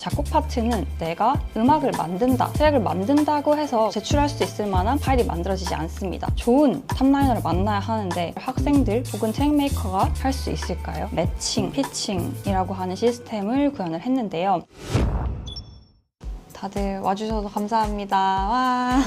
작곡 파트는 내가 음악을 만든다, 트랙을 만든다고 해서 제출할 수 있을 만한 파일이 만들어지지 않습니다. 좋은 탑라이너를 만나야 하는데 학생들 혹은 트랙 메이커가 할 수 있을까요? 매칭, 피칭이라고 하는 시스템을 구현을 했는데요. 다들 와주셔서 감사합니다. 와.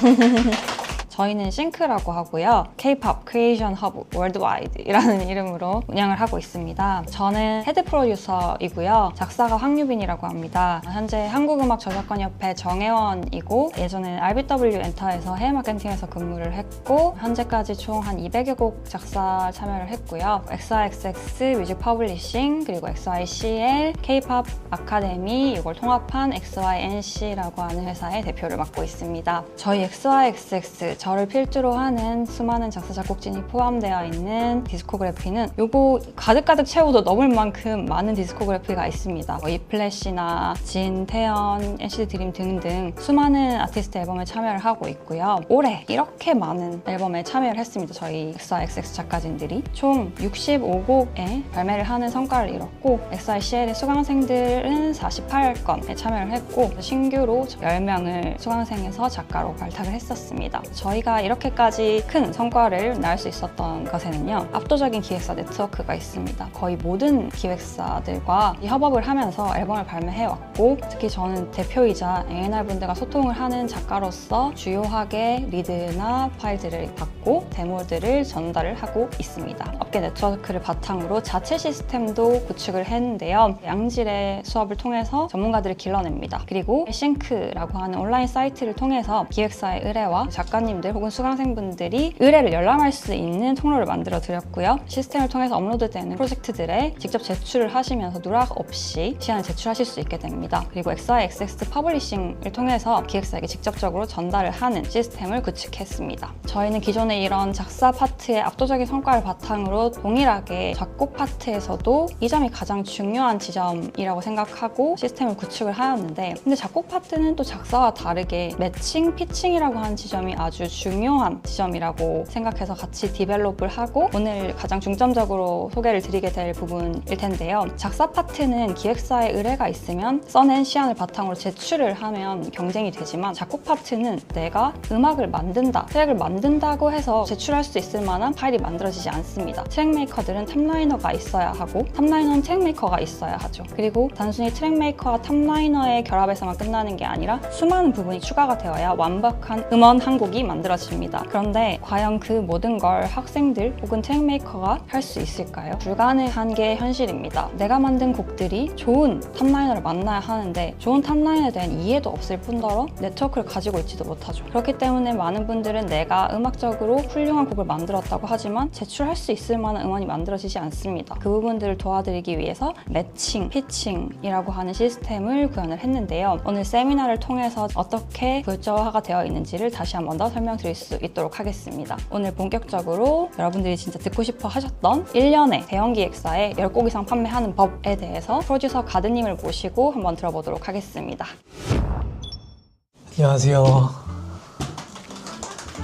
저희는 싱크라고 하고요. K-pop 크리에이션 허브 월드와이드이라는 이름으로 운영을 하고 있습니다. 저는 헤드 프로듀서이고요. 작사가 황유빈이라고 합니다. 현재 한국음악저작권협회 정회원이고 예전에 RBW 엔터에서 해외 마케팅에서 근무를 했고 현재까지 총 한 200여 곡 작사 참여를 했고요. XIXX 뮤직 퍼블리싱 그리고 XYCL K-pop 아카데미 이걸 통합한 XYNC라고 하는 회사의 대표를 맡고 있습니다. 저희 XIXX 저를 필두로 하는 수많은 작사, 작곡진이 포함되어 있는 디스코그래피는 요거 가득가득 채워도 넘을 만큼 많은 디스코그래피가 있습니다. 이플래시나 진, 태연, NCT 드림 등등 수많은 아티스트 앨범에 참여를 하고 있고요. 올해 이렇게 많은 앨범에 참여를 했습니다. 저희 XIXX 작가진들이 총 65곡에 발매를 하는 성과를 이뤘고 XICL의 수강생들은 48건에 참여를 했고 신규로 10명을 수강생에서 작가로 발탁을 했었습니다. 저희가 이렇게까지 큰 성과를 낼 수 있었던 것에는요, 압도적인 기획사 네트워크가 있습니다. 거의 모든 기획사들과 협업을 하면서 앨범을 발매해왔고, 특히 저는 대표이자 A&R 분들과 소통을 하는 작가로서 주요하게 리드나 파일들을 받고 데모들을 전달을 하고 있습니다. 업계 네트워크를 바탕으로 자체 시스템도 구축을 했는데요. 양질의 수업을 통해서 전문가들을 길러냅니다. 그리고 싱크라고 하는 온라인 사이트를 통해서 기획사의 의뢰와 작가님들 혹은 수강생분들이 의뢰를 열람할 수 있는 통로를 만들어 드렸고요. 시스템을 통해서 업로드되는 프로젝트들에 직접 제출을 하시면서 누락 없이 시안을 제출하실 수 있게 됩니다. 그리고 XIXX 퍼블리싱을 통해서 기획사에게 직접적으로 전달을 하는 시스템을 구축했습니다. 저희는 기존에 이런 작사 파트의 압도적인 성과를 바탕으로 동일하게 작곡 파트에서도 이 점이 가장 중요한 지점이라고 생각하고 시스템을 구축을 하였는데, 근데 작곡 파트는 또 작사와 다르게 매칭, 피칭이라고 하는 지점이 아주 중요한 지점이라고 생각해서 같이 디벨롭을 하고 오늘 가장 중점적으로 소개를 드리게 될 부분일 텐데요. 작사 파트는 기획사의 의뢰가 있으면 써낸 시안을 바탕으로 제출을 하면 경쟁이 되지만, 작곡 파트는 내가 음악을 만든다, 트랙을 만든다고 해서 제출할 수 있을 만한 파일이 만들어지지 않습니다. 트랙 메이커들은 탑라이너가 있어야 하고 탑라이너는 트랙 메이커가 있어야 하죠. 그리고 단순히 트랙 메이커와 탑라이너의 결합에서만 끝나는 게 아니라 수많은 부분이 추가가 되어야 완벽한 음원 한 곡이 만들어집니다. 그런데 과연 그 모든 걸 학생들 혹은 트랙 메이커가 할 수 있을까요? 불가능한 게 현실입니다. 내가 만든 곡들이 좋은 탑라이너를 만나야 하는데 좋은 탑라이너에 대한 이해도 없을 뿐더러 네트워크를 가지고 있지도 못하죠. 그렇기 때문에 많은 분들은 내가 음악적으로 훌륭한 곡을 만들었다고 하지만 제출할 수 있을 만한 음원이 만들어지지 않습니다. 그 부분들을 도와드리기 위해서 매칭, 피칭이라고 하는 시스템을 구현을 했는데요. 오늘 세미나를 통해서 어떻게 구조화가 되어 있는지를 다시 한 번 더 설명드릴 수 있도록 하겠습니다. 오늘 본격적으로 여러분들이 진짜 듣고 싶어 하셨던 1년에 대형 기획사에 10곡 이상 판매하는 법에 대해서 프로듀서 가드님을 모시고 한번 들어보도록 하겠습니다. 안녕하세요.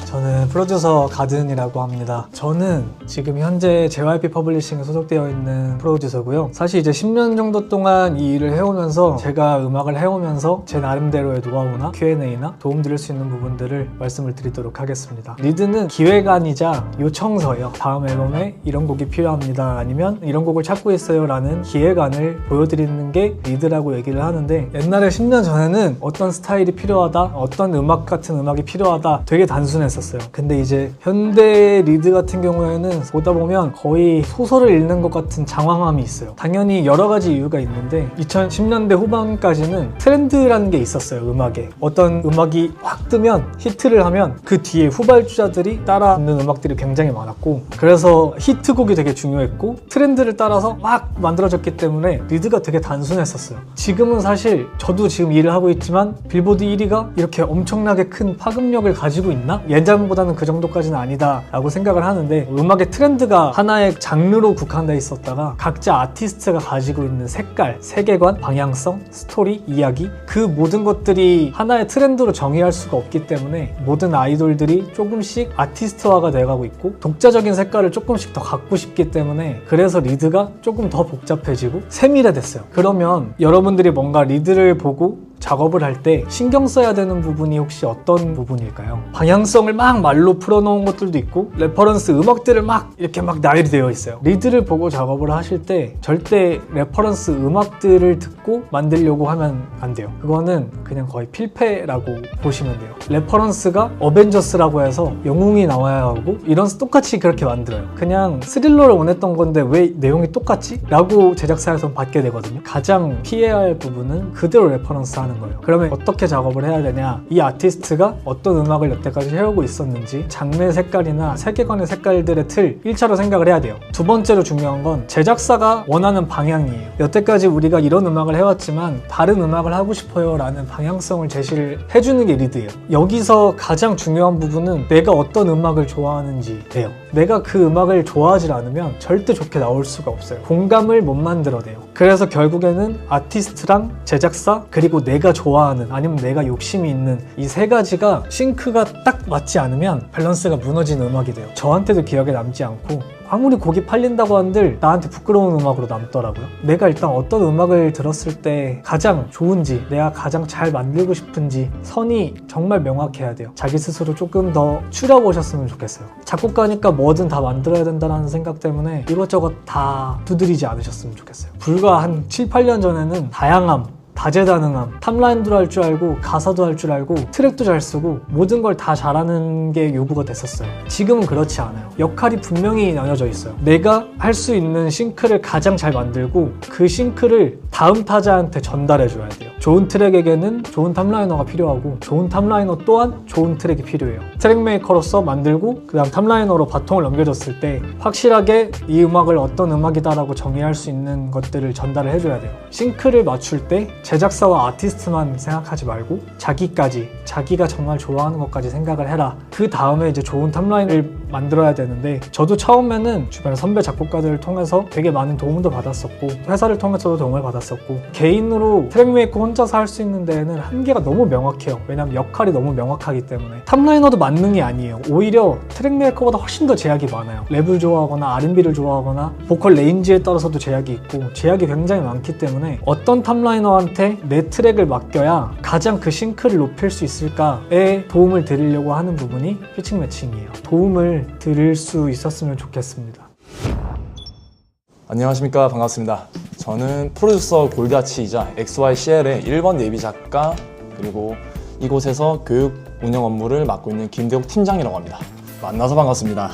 저는 프로듀서 가든이라고 합니다. 저는 지금 현재 JYP 퍼블리싱에 소속되어 있는 프로듀서고요. 사실 이제 10년 정도 동안 이 일을 해오면서 제가 음악을 해오면서 제 나름대로의 노하우나 Q&A나 도움드릴 수 있는 부분들을 말씀을 드리도록 하겠습니다. 리드는 기획안이자 요청서예요. 다음 앨범에 이런 곡이 필요합니다. 아니면 이런 곡을 찾고 있어요 라는 기획안을 보여드리는 게 리드라고 얘기를 하는데, 옛날에 10년 전에는 어떤 스타일이 필요하다, 어떤 음악 같은 음악이 필요하다 되게 단순했어요. 근데 이제 현대 리드 같은 경우에는 보다 보면 거의 소설을 읽는 것 같은 장황함이 있어요. 당연히 여러 가지 이유가 있는데 2010년대 후반까지는 트렌드라는 게 있었어요. 음악에 어떤 음악이 확 뜨면 히트를 하면 그 뒤에 후발주자들이 따라 듣는 음악들이 굉장히 많았고, 그래서 히트곡이 되게 중요했고 트렌드를 따라서 막 만들어졌기 때문에 리드가 되게 단순했었어요. 지금은 사실 저도 지금 일을 하고 있지만 빌보드 1위가 이렇게 엄청나게 큰 파급력을 가지고 있나? 대장보다는 그 정도까지는 아니다 라고 생각을 하는데, 음악의 트렌드가 하나의 장르로 국한돼 있었다가 각자 아티스트가 가지고 있는 색깔, 세계관, 방향성, 스토리, 이야기, 그 모든 것들이 하나의 트렌드로 정의할 수가 없기 때문에 모든 아이돌들이 조금씩 아티스트화가 돼가고 있고 독자적인 색깔을 조금씩 더 갖고 싶기 때문에, 그래서 리드가 조금 더 복잡해지고 세밀해졌어요. 그러면 여러분들이 뭔가 리드를 보고 작업을 할 때 신경 써야 되는 부분이 혹시 어떤 부분일까요? 방향성을 막 말로 풀어놓은 것들도 있고, 레퍼런스 음악들을 막 이렇게 막 나열이 되어 있어요. 리드를 보고 작업을 하실 때 절대 레퍼런스 음악들을 듣고 만들려고 하면 안 돼요. 그거는 그냥 거의 필패라고 보시면 돼요. 레퍼런스가 어벤져스라고 해서 영웅이 나와야 하고 이런 똑같이 그렇게 만들어요. 그냥 스릴러를 원했던 건데 왜 내용이 똑같지? 라고 제작사에서 받게 되거든요. 가장 피해야 할 부분은 그대로 레퍼런스 하는 거예요. 그러면 어떻게 작업을 해야 되냐, 이 아티스트가 어떤 음악을 여태까지 해오고 있었는지, 장르의 색깔이나 세계관의 색깔들의 틀 1차로 생각을 해야 돼요. 두 번째로 중요한 건 제작사가 원하는 방향이에요. 여태까지 우리가 이런 음악을 해왔지만 다른 음악을 하고 싶어요 라는 방향성을 제시를 해주는 게 리드예요. 여기서 가장 중요한 부분은 내가 어떤 음악을 좋아하는지예요. 내가 그 음악을 좋아하지 않으면 절대 좋게 나올 수가 없어요. 공감을 못 만들어내요. 그래서 결국에는 아티스트랑 제작사, 그리고 내가 좋아하는, 아니면 내가 욕심이 있는 이 세 가지가 싱크가 딱 맞지 않으면 밸런스가 무너지는 음악이 돼요. 저한테도 기억에 남지 않고, 아무리 곡이 팔린다고 한들 나한테 부끄러운 음악으로 남더라고요. 내가 일단 어떤 음악을 들었을 때 가장 좋은지, 내가 가장 잘 만들고 싶은지 선이 정말 명확해야 돼요. 자기 스스로 조금 더 추려보셨으면 좋겠어요. 작곡가니까 뭐든 다 만들어야 된다는 생각 때문에 이것저것 다 두드리지 않으셨으면 좋겠어요. 불과 한 7, 8년 전에는 다양함, 다재다능함, 탑라인도 할 줄 알고 가사도 할 줄 알고 트랙도 잘 쓰고 모든 걸 다 잘하는 게 요구가 됐었어요. 지금은 그렇지 않아요. 역할이 분명히 나뉘어져 있어요. 내가 할 수 있는 싱크를 가장 잘 만들고 그 싱크를 다음 타자한테 전달해줘야 돼요. 좋은 트랙에게는 좋은 탑라이너가 필요하고, 좋은 탑라이너 또한 좋은 트랙이 필요해요. 트랙 메이커로서 만들고 그 다음 탑라이너로 바통을 넘겨줬을 때 확실하게 이 음악을 어떤 음악이다라고 정의할 수 있는 것들을 전달을 해줘야 돼요. 싱크를 맞출 때 제작사와 아티스트만 생각하지 말고 자기까지, 자기가 정말 좋아하는 것까지 생각을 해라. 그 다음에 이제 좋은 탑라인을 만들어야 되는데, 저도 처음에는 주변 선배 작곡가들을 통해서 되게 많은 도움도 받았었고, 회사를 통해서도 도움을 받았었고, 개인으로 트랙 메이커 혼자서 할 수 있는 데에는 한계가 너무 명확해요. 왜냐면 역할이 너무 명확하기 때문에. 탑라이너도 만능이 아니에요. 오히려 트랙 메이커보다 훨씬 더 제약이 많아요. 랩을 좋아하거나 R&B를 좋아하거나 보컬 레인지에 따라서도 제약이 있고, 제약이 굉장히 많기 때문에 어떤 탑라이너한테 내 트랙을 맡겨야 가장 그 싱크를 높일 수 있을까에 도움을 드리려고 하는 부분이 피칭 매칭이에요. 도움을 드릴 수 있었으면 좋겠습니다. 안녕하십니까, 반갑습니다. 저는 프로듀서 골드아치이자 XYCL의 1번 예비 작가, 그리고 이곳에서 교육 운영 업무를 맡고 있는 김대욱 팀장이라고 합니다. 만나서 반갑습니다.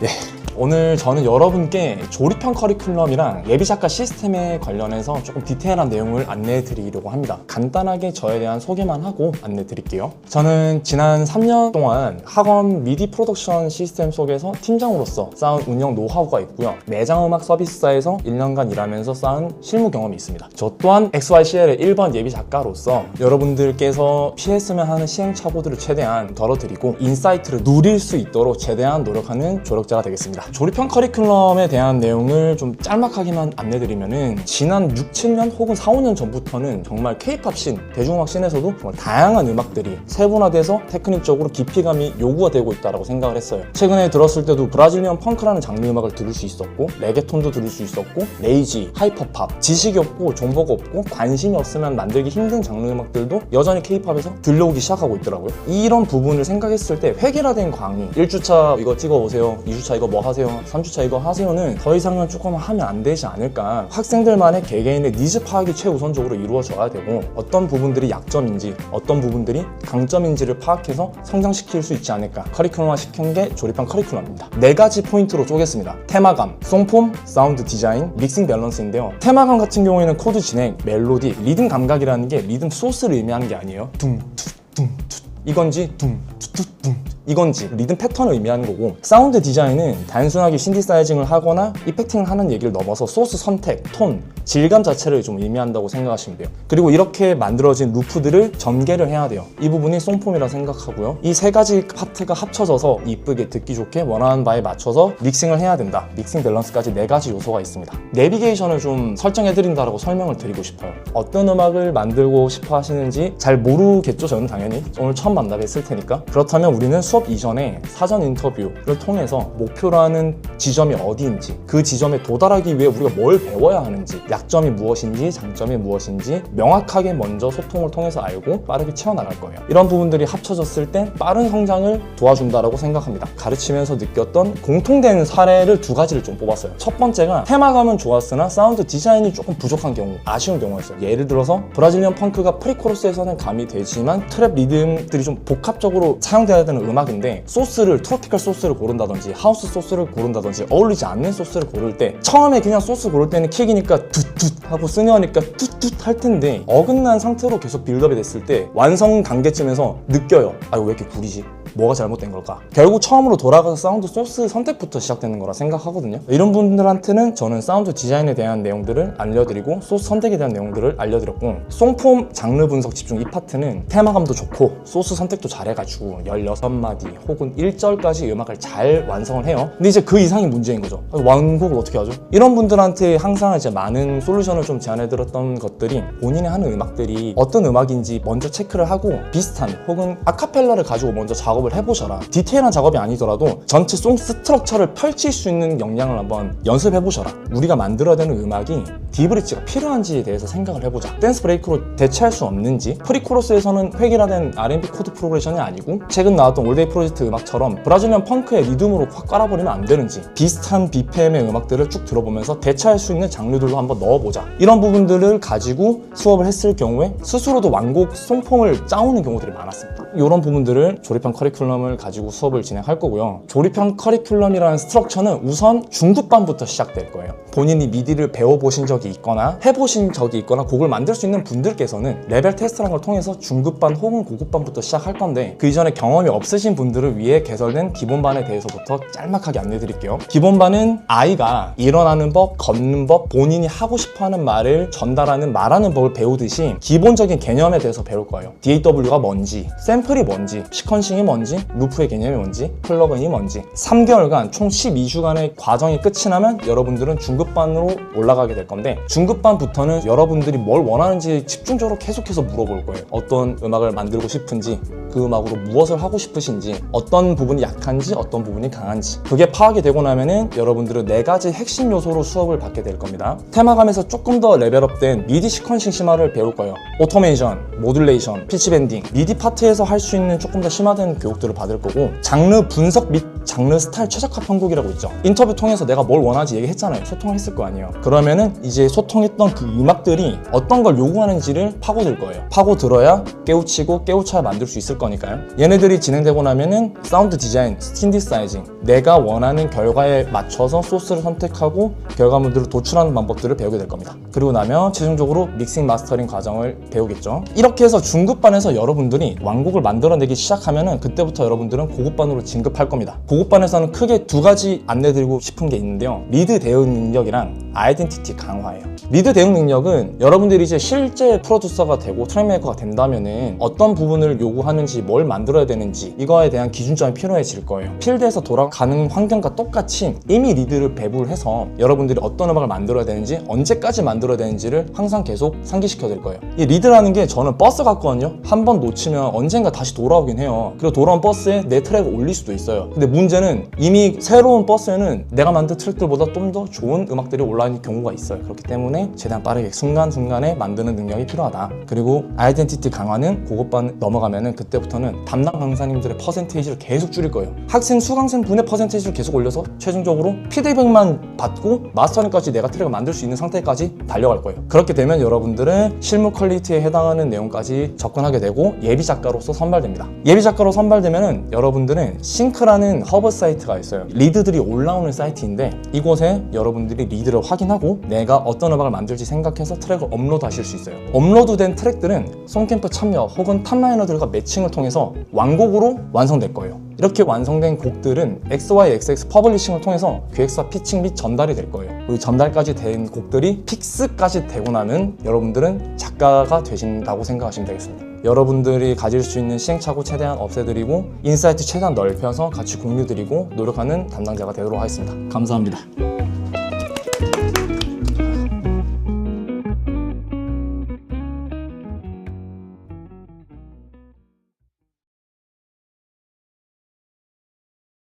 네. 오늘 저는 여러분께 조립형 커리큘럼이랑 예비작가 시스템에 관련해서 조금 디테일한 내용을 안내해 드리려고 합니다. 간단하게 저에 대한 소개만 하고 안내 드릴게요. 저는 지난 3년 동안 학원 미디 프로덕션 시스템 속에서 팀장으로서 쌓은 운영 노하우가 있고요. 매장음악 서비스사에서 1년간 일하면서 쌓은 실무 경험이 있습니다. 저 또한 XYCL의 1번 예비작가로서 여러분들께서 피했으면 하는 시행착오들을 최대한 덜어드리고 인사이트를 누릴 수 있도록 최대한 노력하는 조력자가 되겠습니다. 조립형 커리큘럼에 대한 내용을 좀 짤막하게만 안내드리면은, 지난 6, 7년 혹은 4, 5년 전부터는 정말 K-POP 씬, 대중음악 씬에서도 정말 다양한 음악들이 세분화돼서 테크닉적으로 깊이감이 요구가 되고 있다고 생각을 했어요. 최근에 들었을 때도 브라질리언 펑크라는 장르 음악을 들을 수 있었고, 레게톤도 들을 수 있었고, 레이지, 하이퍼팝, 지식이 없고 정보가 없고 관심이 없으면 만들기 힘든 장르 음악들도 여전히 K-POP에서 들려오기 시작하고 있더라고요. 이런 부분을 생각했을 때 획일화된 강의, 1주차 이거 찍어오세요, 2주차 이거 뭐 하세요, 3주차 이거 하세요는 더 이상은 조금 하면 안 되지 않을까. 학생들만의 개개인의 니즈 파악이 최우선적으로 이루어져야 되고, 어떤 부분들이 약점인지 어떤 부분들이 강점인지를 파악해서 성장시킬 수 있지 않을까. 커리큘럼화 시킨 게 조립형 커리큘럼입니다. 4가지 포인트로 쪼갰습니다. 테마감, 송폼, 사운드 디자인, 믹싱 밸런스인데요. 테마감 같은 경우에는 코드 진행, 멜로디, 리듬 감각이라는 게 리듬 소스를 의미하는 게 아니에요. 둥, 투, 둥, 투 이건지 둥, 뚜뚜뚜 이건지 리듬 패턴을 의미하는 거고, 사운드 디자인은 단순하게 신디사이징을 하거나 이펙팅을 하는 얘기를 넘어서 소스 선택, 톤, 질감 자체를 좀 의미한다고 생각하시면 돼요. 그리고 이렇게 만들어진 루프들을 전개를 해야 돼요. 이 부분이 송폼이라 생각하고요. 이 세 가지 파트가 합쳐져서 이쁘게 듣기 좋게 원하는 바에 맞춰서 믹싱을 해야 된다. 믹싱 밸런스까지 네 가지 요소가 있습니다. 내비게이션을 좀 설정해드린다라고 설명을 드리고 싶어요. 어떤 음악을 만들고 싶어 하시는지 잘 모르겠죠, 저는 당연히. 오늘 처음 만나뵀을 테니까. 그렇다면 우리는 수업 이전에 사전 인터뷰를 통해서 목표라는 지점이 어디인지, 그 지점에 도달하기 위해 우리가 뭘 배워야 하는지, 약점이 무엇인지 장점이 무엇인지 명확하게 먼저 소통을 통해서 알고 빠르게 채워나갈 거예요. 이런 부분들이 합쳐졌을 땐 빠른 성장을 도와준다고 생각합니다. 가르치면서 느꼈던 공통된 사례를 두 가지를 좀 뽑았어요. 첫 번째가 테마감은 좋았으나 사운드 디자인이 조금 부족한 경우, 아쉬운 경우였어요. 예를 들어서 브라질리언 펑크가 프리코러스에서는 감이 되지만 트랩 리듬들이 좀 복합적으로 사용되어야 되는 음악인데 소스를, 트로피컬 소스를 고른다든지 하우스 소스를 고른다든지 어울리지 않는 소스를 고를 때 처음에 그냥 소스 고를 때는 킥이니까 tutut 하고 스네어니까 tutut 할 텐데 어긋난 상태로 계속 빌드업이 됐을 때 완성 단계쯤에서 느껴요. 아, 이거 왜 이렇게 구리지? 뭐가 잘못된 걸까? 결국 처음으로 돌아가서 사운드 소스 선택부터 시작되는 거라 생각하거든요. 이런 분들한테는 저는 사운드 디자인에 대한 내용들을 알려드리고 소스 선택에 대한 내용들을 알려드렸고, 송폼 장르 분석 집중 이 파트는 테마감도 좋고 소스 선택도 잘해가지고 16마디 혹은 1절까지 음악을 잘 완성을 해요. 근데 이제 그 이상이 문제인 거죠. 완곡을 어떻게 하죠? 이런 분들한테 항상 이제 많은 솔루션을 좀 제안해드렸던 것들이, 본인이 하는 음악들이 어떤 음악인지 먼저 체크를 하고 비슷한 혹은 아카펠라를 가지고 먼저 작업을 해보셔라. 디테일한 작업이 아니더라도 전체 송 스트럭처를 펼칠 수 있는 역량을 한번 연습해보셔라. 우리가 만들어야 되는 음악이 디브릿지가 필요한지에 대해서 생각을 해보자. 댄스 브레이크로 대체할 수 없는지, 프리코러스에서는 획일화된 R&B 코드 프로그레션이 아니고 최근 나왔던 올데이 프로젝트 음악처럼 브라질리언 펑크의 리듬으로 확 깔아버리면 안 되는지, 비슷한 BPM의 음악들을 쭉 들어보면서 대체할 수 있는 장르들로 한번 넣어보자. 이런 부분들을 가지고 수업을 했을 경우에 스스로도 완곡 송폼을 짜오는 경우들이 많았습니다. 이런 부분들을 조립한 커리큘럼을 가지고 수업을 진행할 거고요. 조립형 커리큘럼이라는 스트럭처는 우선 중급반부터 시작될 거예요. 본인이 미디를 배워보신 적이 있거나 해보신 적이 있거나 곡을 만들 수 있는 분들께서는 레벨 테스트라는 걸 통해서 중급반 혹은 고급반부터 시작할 건데, 그 이전에 경험이 없으신 분들을 위해 개설된 기본반에 대해서부터 짤막하게 안내드릴게요. 기본반은 아이가 일어나는 법, 걷는 법, 본인이 하고 싶어하는 말을 전달하는 말하는 법을 배우듯이 기본적인 개념에 대해서 배울 거예요. DAW가 뭔지, 샘플이 뭔지, 시퀀싱이 뭔지, 루프의 개념이 뭔지, 플러그인이 뭔지. 3개월간 총 12주간의 과정이 끝이 나면 여러분들은 중급반으로 올라가게 될 건데, 중급반부터는 여러분들이 뭘 원하는지 집중적으로 계속해서 물어볼 거예요. 어떤 음악을 만들고 싶은지, 그 음악으로 무엇을 하고 싶으신지, 어떤 부분이 약한지, 어떤 부분이 강한지. 그게 파악이 되고 나면은 여러분들은 4가지 핵심 요소로 수업을 받게 될 겁니다. 테마감에서 조금 더 레벨업된 미디 시퀀싱 심화를 배울 거예요. 오토메이션, 모듈레이션, 피치 밴딩, 미디 파트에서 할 수 있는 조금 더 심화된 교육들을 받을 거고, 장르 분석 및 장르 스타일 최적화 편곡이라고 있죠. 인터뷰 통해서 내가 뭘 원하는지 얘기했잖아요. 소통을 했을 거 아니에요. 그러면은 이제 소통했던 그 음악들이 어떤 걸 요구하는지를 파고들 거예요. 파고들어야 깨우치고 깨우쳐야 만들 수 있을 거니까요. 얘네들이 진행되고 나면은 사운드 디자인, 신디사이징, 내가 원하는 결과에 맞춰서 소스를 선택하고 결과물들을 도출하는 방법들을 배우게 될 겁니다. 그리고 나면 최종적으로 믹싱 마스터링 과정을 배우겠죠. 이렇게 해서 중급반에서 여러분들이 완곡을 만들어내기 시작하면은 그때부터 여러분들은 고급반으로 진급할 겁니다. 고급반에서는 크게 2가지 안내드리고 싶은 게 있는데요. 리드 대응 능력이랑 아이덴티티 강화예요. 리드 대응 능력은 여러분들이 이제 실제 프로듀서가 되고 트랙메이커가 된다면은 어떤 부분을 요구하는지, 뭘 만들어야 되는지, 이거에 대한 기준점이 필요해질 거예요. 필드에서 돌아가는 환경과 똑같이 이미 리드를 배부를 해서 여러분들이 어떤 음악을 만들어야 되는지, 언제까지 만들어야 되는지를 항상 계속 상기시켜 드릴 거예요. 이 리드라는 게 저는 버스 같거든요. 한 번 놓치면 언젠가 다시 돌아오긴 해요. 그리고 돌아온 버스에 내 트랙을 올릴 수도 있어요. 근데 문제는 이미 새로운 버스에는 내가 만든 트랙들보다 좀 더 좋은 음악들이 올라있는 경우가 있어요. 그렇기 때문에 최대한 빠르게 순간순간에 만드는 능력이 필요하다. 그리고 아이덴티티 강화는 고급반 넘어가면은 그때부터는 담당 강사님들의 퍼센테이지를 계속 줄일 거예요. 학생, 수강생 분의 퍼센테이지를 계속 올려서 최종적으로 피드백만 받고 마스터링까지 내가 트랙을 만들 수 있는 상태까지 달려갈 거예요. 그렇게 되면 여러분들은 실무 퀄리티에 해당하는 내용까지 접근하게 되고 예비 작가로서 선발됩니다. 예비 작가로 선발되면은 여러분들은 싱크라는 허브 사이트가 있어요. 리드들이 올라오는 사이트인데 이곳에 여러분들이 리드를 확인하고 내가 어떤 음악을 만들지 생각해서 트랙을 업로드하실 수 있어요. 업로드된 트랙들은 송캠프 참여 혹은 탑라이너들과 매칭을 통해서 완곡으로 완성될 거예요. 이렇게 완성된 곡들은 XYXX 퍼블리싱을 통해서 기획사 피칭 및 전달이 될 거예요. 그리고 전달까지 된 곡들이 픽스까지 되고 나면 여러분들은 작가가 되신다고 생각하시면 되겠습니다. 여러분들이 가질 수 있는 시행착오 최대한 없애드리고 인사이트 최대한 넓혀서 같이 공유드리고 노력하는 담당자가 되도록 하겠습니다. 감사합니다.